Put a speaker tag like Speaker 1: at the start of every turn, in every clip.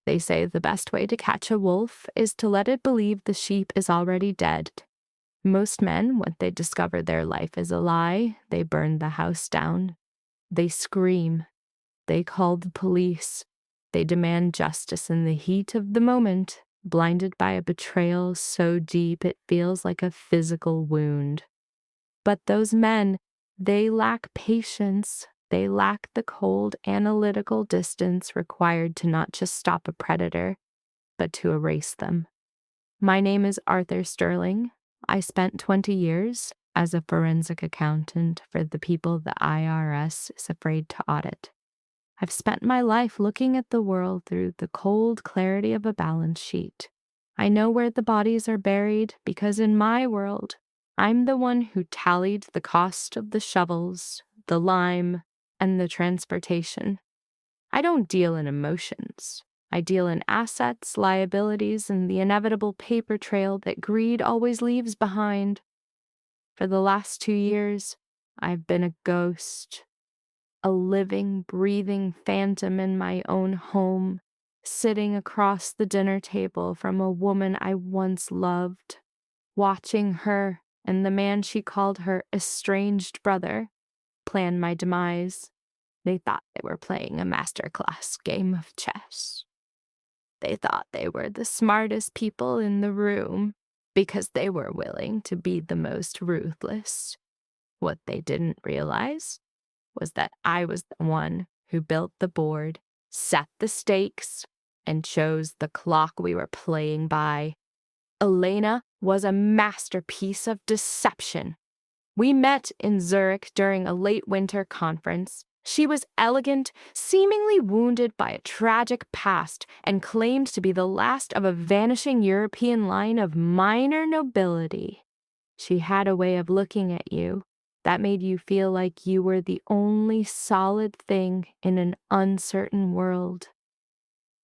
Speaker 1: They say the best way to catch a wolf is to let it believe the sheep is already dead. Most men, when they discover their life is a lie, they burn the house down. They scream. They call the police. They demand justice in the heat of the moment, blinded by a betrayal so deep it feels like a physical wound. But those men, they lack patience. They lack the cold, analytical distance required to not just stop a predator, but to erase them. My name is Arthur Sterling. I spent 20 years as a forensic accountant for the people the IRS is afraid to audit. I've spent my life looking at the world through the cold clarity of a balance sheet. I know where the bodies are buried because in my world, I'm the one who tallied the cost of the shovels, the lime, and the transportation. I don't deal in emotions. I deal in assets, liabilities, and the inevitable paper trail that greed always leaves behind. For the last 2 years, I've been a ghost, a living, breathing phantom in my own home, sitting across the dinner table from a woman I once loved, watching her and the man she called her estranged brother plan my demise. They thought they were playing a masterclass game of chess. They thought they were the smartest people in the room because they were willing to be the most ruthless. What they didn't realize was that I was the one who built the board, set the stakes, and chose the clock we were playing by. Elena was a masterpiece of deception. We met in Zurich during a late winter conference. She was elegant, seemingly wounded by a tragic past, and claimed to be the last of a vanishing European line of minor nobility. She had a way of looking at you that made you feel like you were the only solid thing in an uncertain world.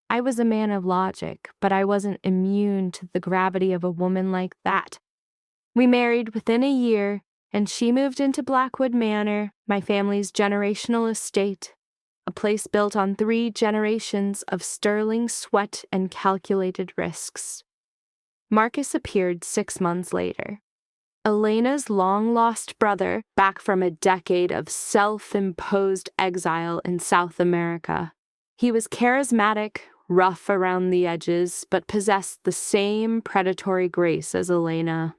Speaker 1: I was a man of logic, but I wasn't immune to the gravity of a woman like that. We married within a year, and she moved into Blackwood Manor, my family's generational estate, a place built on 3 generations of sterling sweat and calculated risks. Marcus appeared 6 months later. Elena's long-lost brother, back from a decade of self-imposed exile in South America. He was charismatic, rough around the edges, but possessed the same predatory grace as Elena.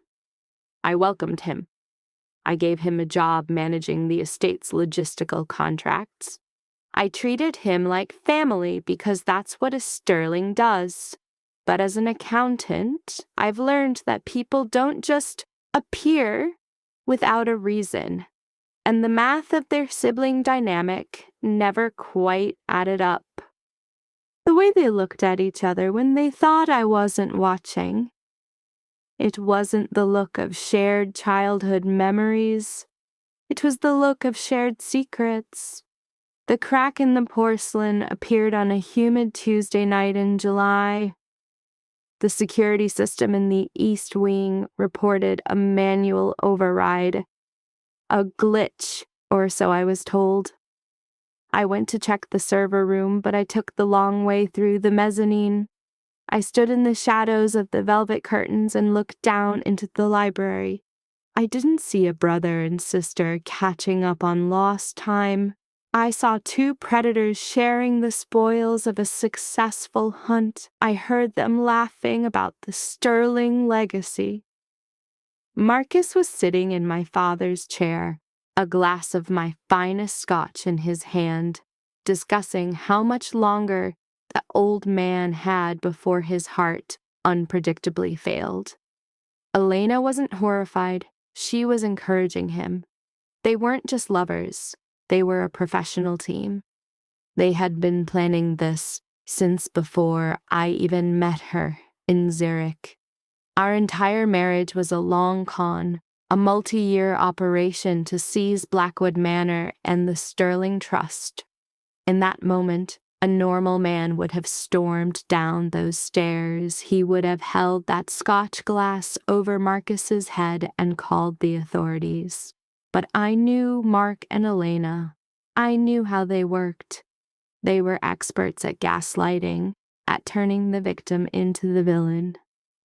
Speaker 1: I welcomed him. I gave him a job managing the estate's logistical contracts. I treated him like family because that's what a sterling does. But as an accountant, I've learned that people don't just appear without a reason, and the math of their sibling dynamic never quite added up. The way they looked at each other when they thought I wasn't watching. It wasn't the look of shared childhood memories. It was the look of shared secrets. The crack in the porcelain appeared on a humid Tuesday night in July. The security system in the East Wing reported a manual override. A glitch, or so I was told. I went to check the server room, but I took the long way through the mezzanine. I stood in the shadows of the velvet curtains and looked down into the library. I didn't see a brother and sister catching up on lost time. I saw 2 predators sharing the spoils of a successful hunt. I heard them laughing about the sterling legacy. Marcus was sitting in my father's chair, a glass of my finest scotch in his hand, discussing how much longer the old man had before his heart unpredictably failed. Elena wasn't horrified. She was encouraging him. They weren't just lovers. They were a professional team. They had been planning this since before I even met her in Zurich. Our entire marriage was a long con, a multi-year operation to seize Blackwood Manor and the Sterling Trust. In that moment, a normal man would have stormed down those stairs. He would have held that scotch glass over Marcus's head and called the authorities. But I knew Mark and Elena. I knew how they worked. They were experts at gaslighting, at turning the victim into the villain.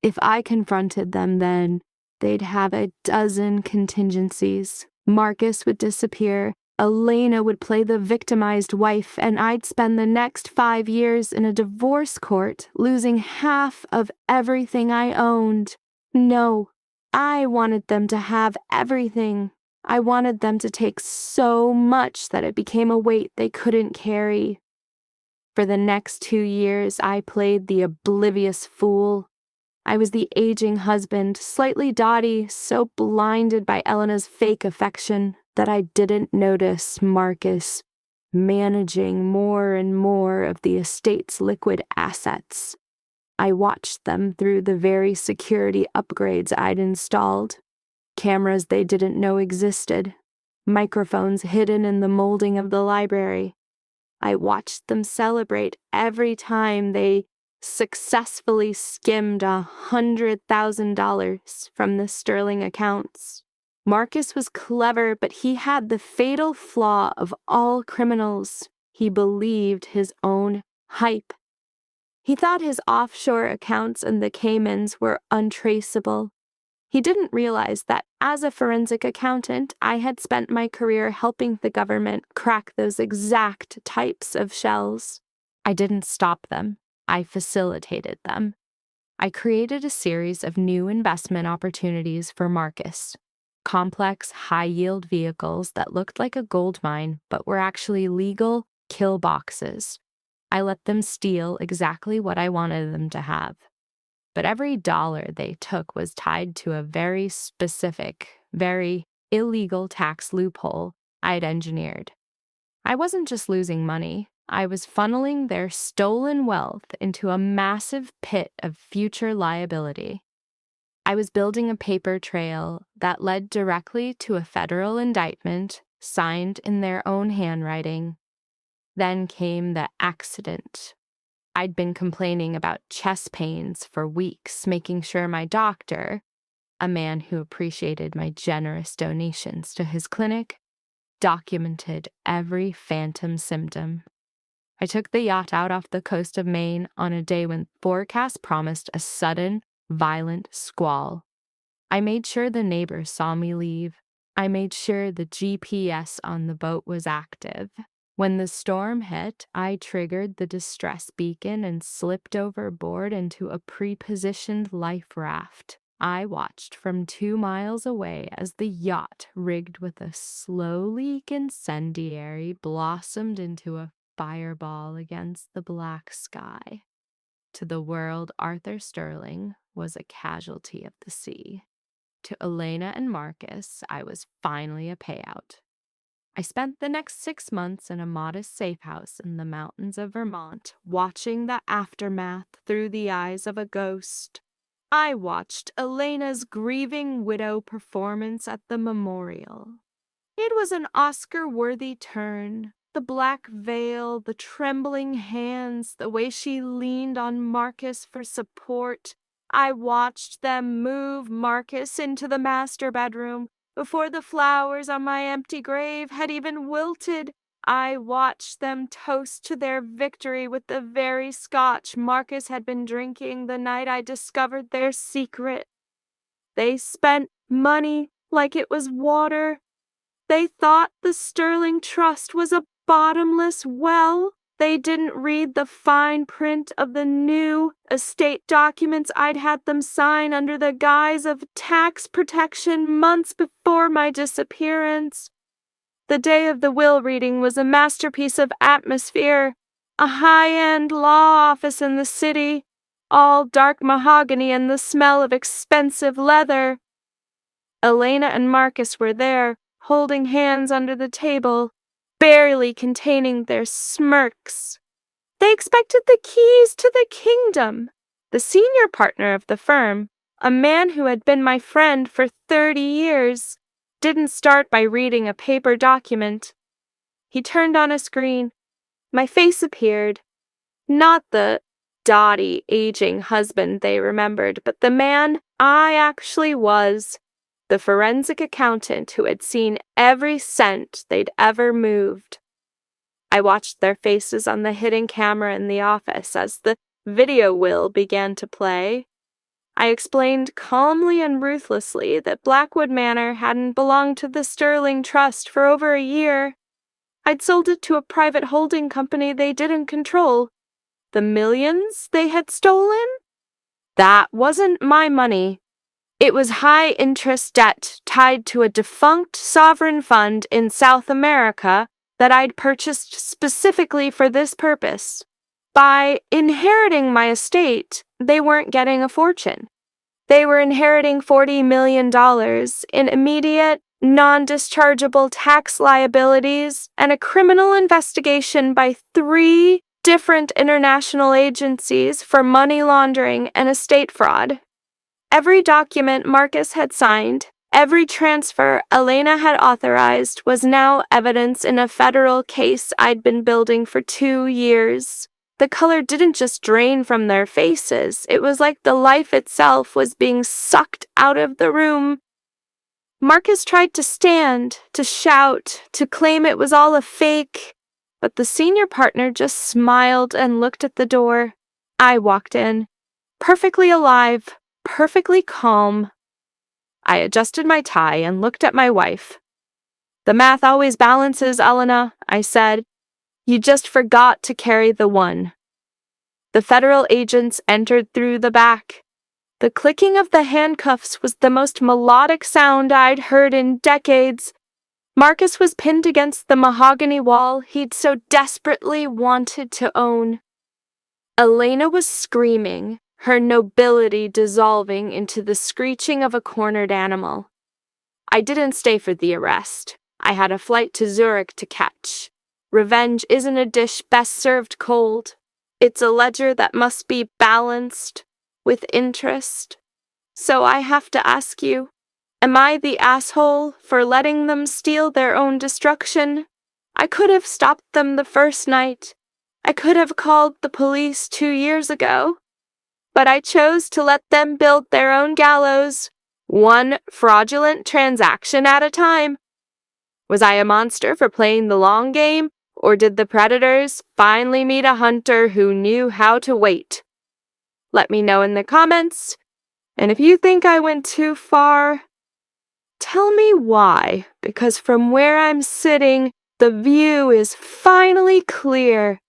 Speaker 1: If I confronted them then, they'd have a dozen contingencies. Marcus would disappear, Elena would play the victimized wife, and I'd spend the next 5 years in a divorce court, losing half of everything I owned. No, I wanted them to have everything. I wanted them to take so much that it became a weight they couldn't carry. For the next 2 years, I played the oblivious fool. I was the aging husband, slightly dotty, so blinded by Elena's fake affection that I didn't notice Marcus managing more and more of the estate's liquid assets. I watched them through the very security upgrades I'd installed. Cameras they didn't know existed, microphones hidden in the molding of the library. I watched them celebrate every time they successfully skimmed $100,000 from the sterling accounts. Marcus was clever, but he had the fatal flaw of all criminals. He believed his own hype. He thought his offshore accounts in the Caymans were untraceable. He didn't realize that as a forensic accountant, I had spent my career helping the government crack those exact types of shells. I didn't stop them. I facilitated them. I created a series of new investment opportunities for Marcus. Complex, high-yield vehicles that looked like a gold mine but were actually legal kill boxes. I let them steal exactly what I wanted them to have. But every dollar they took was tied to a very specific, very illegal tax loophole I'd engineered. I wasn't just losing money. I was funneling their stolen wealth into a massive pit of future liability. I was building a paper trail that led directly to a federal indictment signed in their own handwriting. Then came the accident. I'd been complaining about chest pains for weeks, making sure my doctor, a man who appreciated my generous donations to his clinic, documented every phantom symptom. I took the yacht out off the coast of Maine on a day when forecasts promised a sudden, violent squall. I made sure the neighbors saw me leave. I made sure the GPS on the boat was active. When the storm hit, I triggered the distress beacon and slipped overboard into a pre-positioned life raft. I watched from 2 miles away as the yacht, rigged with a slow-leak incendiary, blossomed into a fireball against the black sky. To the world, Arthur Sterling was a casualty of the sea. To Elena and Marcus, I was finally a payout. I spent the next 6 months in a modest safe house in the mountains of Vermont, watching the aftermath through the eyes of a ghost. I watched Elena's grieving widow performance at the memorial. It was an Oscar-worthy turn. The black veil, the trembling hands, the way she leaned on Marcus for support. I watched them move Marcus into the master bedroom before the flowers on my empty grave had even wilted. I watched them toast to their victory with the very scotch Marcus had been drinking the night I discovered their secret. They spent money like it was water. They thought the Sterling Trust was a bottomless well. They didn't read the fine print of the new estate documents I'd had them sign under the guise of tax protection months before my disappearance. The day of the will reading was a masterpiece of atmosphere, a high-end law office in the city, all dark mahogany and the smell of expensive leather. Elena and Marcus were there, holding hands under the table, barely containing their smirks. They expected the keys to the kingdom. The senior partner of the firm, a man who had been my friend for 30 years, didn't start by reading a paper document. He turned on a screen. My face appeared. Not the dotty, aging husband they remembered, but the man I actually was. The forensic accountant who had seen every cent they'd ever moved. I watched their faces on the hidden camera in the office as the video will began to play. I explained calmly and ruthlessly that Blackwood Manor hadn't belonged to the Sterling Trust for over a year. I'd sold it to a private holding company they didn't control. The millions they had stolen? That wasn't my money. It was high-interest debt tied to a defunct sovereign fund in South America that I'd purchased specifically for this purpose. By inheriting my estate, they weren't getting a fortune. They were inheriting $40 million in immediate, non-dischargeable tax liabilities and a criminal investigation by 3 different international agencies for money laundering and estate fraud. Every document Marcus had signed, every transfer Elena had authorized was now evidence in a federal case I'd been building for 2 years. The color didn't just drain from their faces, it was like the life itself was being sucked out of the room. Marcus tried to stand, to shout, to claim it was all a fake, but the senior partner just smiled and looked at the door. I walked in, perfectly alive, perfectly calm. I adjusted my tie and looked at my wife. "The math always balances, Elena," I said. "You just forgot to carry the 1. The federal agents entered through the back. The clicking of the handcuffs was the most melodic sound I'd heard in decades. Marcus was pinned against the mahogany wall he'd so desperately wanted to own. Elena was screaming, her nobility dissolving into the screeching of a cornered animal. I didn't stay for the arrest. I had a flight to Zurich to catch. Revenge isn't a dish best served cold. It's a ledger that must be balanced with interest. So I have to ask you, am I the asshole for letting them steal their own destruction? I could have stopped them the first night. I could have called the police 2 years ago. But I chose to let them build their own gallows, one fraudulent transaction at a time. Was I a monster for playing the long game, or did the predators finally meet a hunter who knew how to wait? Let me know in the comments, and if you think I went too far, tell me why, because from where I'm sitting, the view is finally clear.